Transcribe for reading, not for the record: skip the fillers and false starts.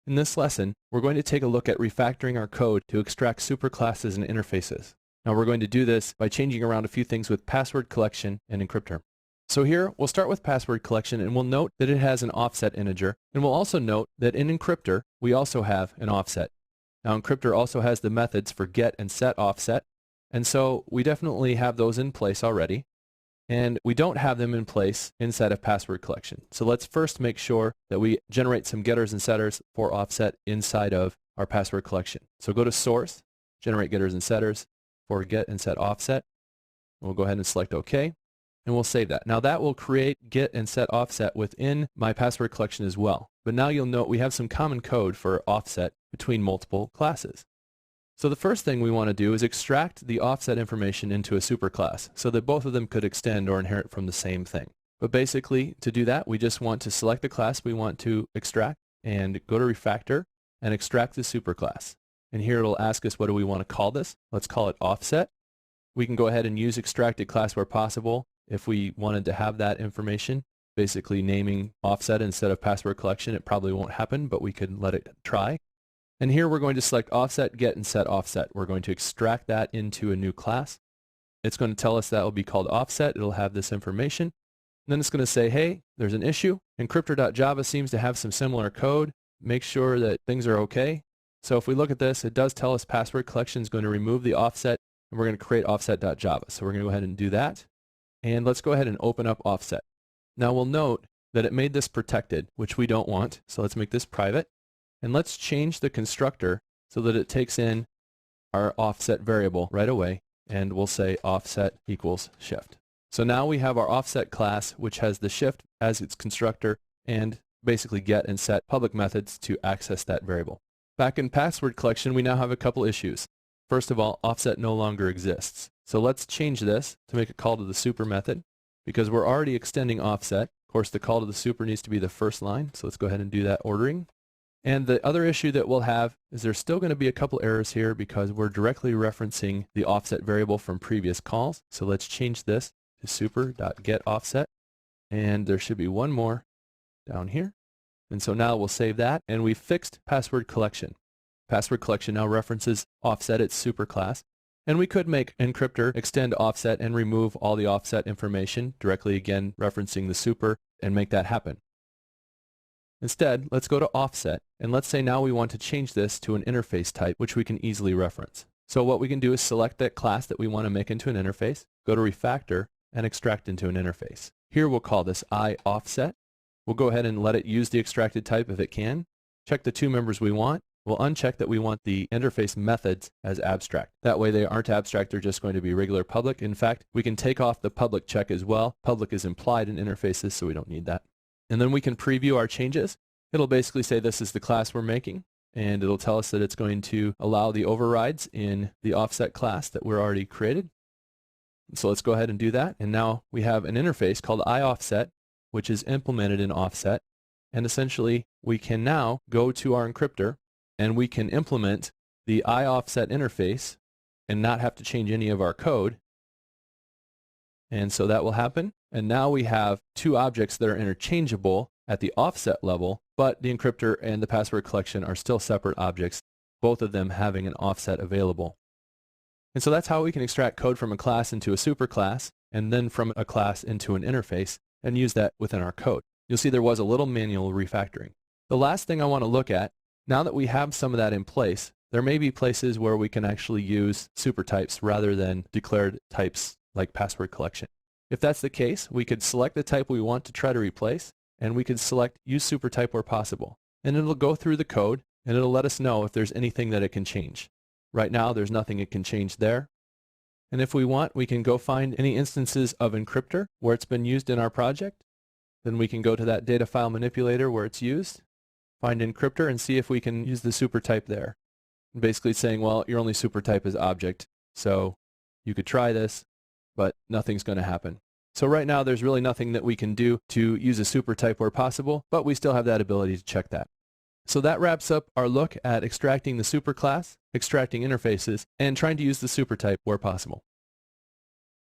In this lesson, we're going to take a look at refactoring our code to extract superclasses and interfaces. Now we're going to do this by changing around a few things with password collection and encryptor. So here, we'll start with password collection, and we'll note that it has an offset integer, and we'll also note that in encryptor, we also have an offset. Now encryptor also has the methods for get and set offset, and so we definitely have those in place already. And we don't have them in place inside of password collection. So let's first make sure that we generate some getters and setters for offset inside of our password collection. So go to source, generate getters and setters for get and set offset. We'll go ahead and select OK, and we'll save that. Now that will create get and set offset within my password collection as well. But now you'll note we have some common code for offset between multiple classes. So the first thing we want to do is extract the offset information into a superclass so that both of them could extend or inherit from the same thing. But basically, to do that, we just want to select the class we want to extract and go to refactor and extract the superclass. And here it'll ask us what do we want to call this. Let's call it offset. We can go ahead and use extracted class where possible if we wanted to have that information. Basically naming offset instead of password collection, it probably won't happen, but we could let it try. And here we're going to select offset, get, and set offset. We're going to extract that into a new class. It's going to tell us that will be called offset. It'll have this information. And then it's going to say, hey, there's an issue. Encryptor.java seems to have some similar code. Make sure that things are okay. So if we look at this, it does tell us password collection is going to remove the offset, and we're going to create offset.java. So we're going to go ahead and do that. And let's go ahead and open up offset. Now we'll note that it made this protected, which we don't want. So let's make this private. And let's change the constructor so that it takes in our offset variable right away, and we'll say offset equals shift. So now we have our offset class, which has the shift as its constructor and basically get and set public methods to access that variable. Back in password collection, we now have a couple issues. First of all, offset no longer exists. So let's change this to make a call to the super method because we're already extending offset. Of course, the call to the super needs to be the first line, so let's go ahead and do that ordering. And the other issue that we'll have is there's still going to be a couple errors here because we're directly referencing the offset variable from previous calls. So let's change this to super.getOffset. And there should be one more down here. And so now we'll save that, and we fixed password collection. Password collection now references offset its superclass. And we could make encryptor extend offset and remove all the offset information, directly again referencing the super, and make that happen. Instead, let's go to offset, and let's say now we want to change this to an interface type, which we can easily reference. So what we can do is select that class that we want to make into an interface, go to refactor, and extract into an interface. Here we'll call this iOffset. We'll go ahead and let it use the extracted type if it can. Check the two members we want. We'll uncheck that we want the interface methods as abstract. That way they aren't abstract, they're just going to be regular public. In fact, we can take off the public check as well. Public is implied in interfaces, so we don't need that. And then we can preview our changes. It'll basically say this is the class we're making, and it'll tell us that it's going to allow the overrides in the offset class that we're already created. So let's go ahead and do that. And now we have an interface called iOffset, which is implemented in offset. And essentially, we can now go to our encryptor, and we can implement the iOffset interface and not have to change any of our code. And so that will happen. And now we have two objects that are interchangeable at the offset level, but the encryptor and the password collection are still separate objects, both of them having an offset available. And so that's how we can extract code from a class into a superclass, and then from a class into an interface, and use that within our code. You'll see there was a little manual refactoring. The last thing I want to look at, now that we have some of that in place, there may be places where we can actually use supertypes rather than declared types like password collection. If that's the case, we could select the type we want to try to replace, and we could select use supertype where possible. And it'll go through the code, and it'll let us know if there's anything that it can change. Right now, there's nothing it can change there. And if we want, we can go find any instances of encryptor where it's been used in our project. Then we can go to that data file manipulator where it's used, find encryptor, and see if we can use the supertype there. Basically saying, well, your only supertype is object, so you could try this, but nothing's going to happen. So right now, there's really nothing that we can do to use a supertype where possible, but we still have that ability to check that. So that wraps up our look at extracting the superclass, extracting interfaces, and trying to use the supertype where possible.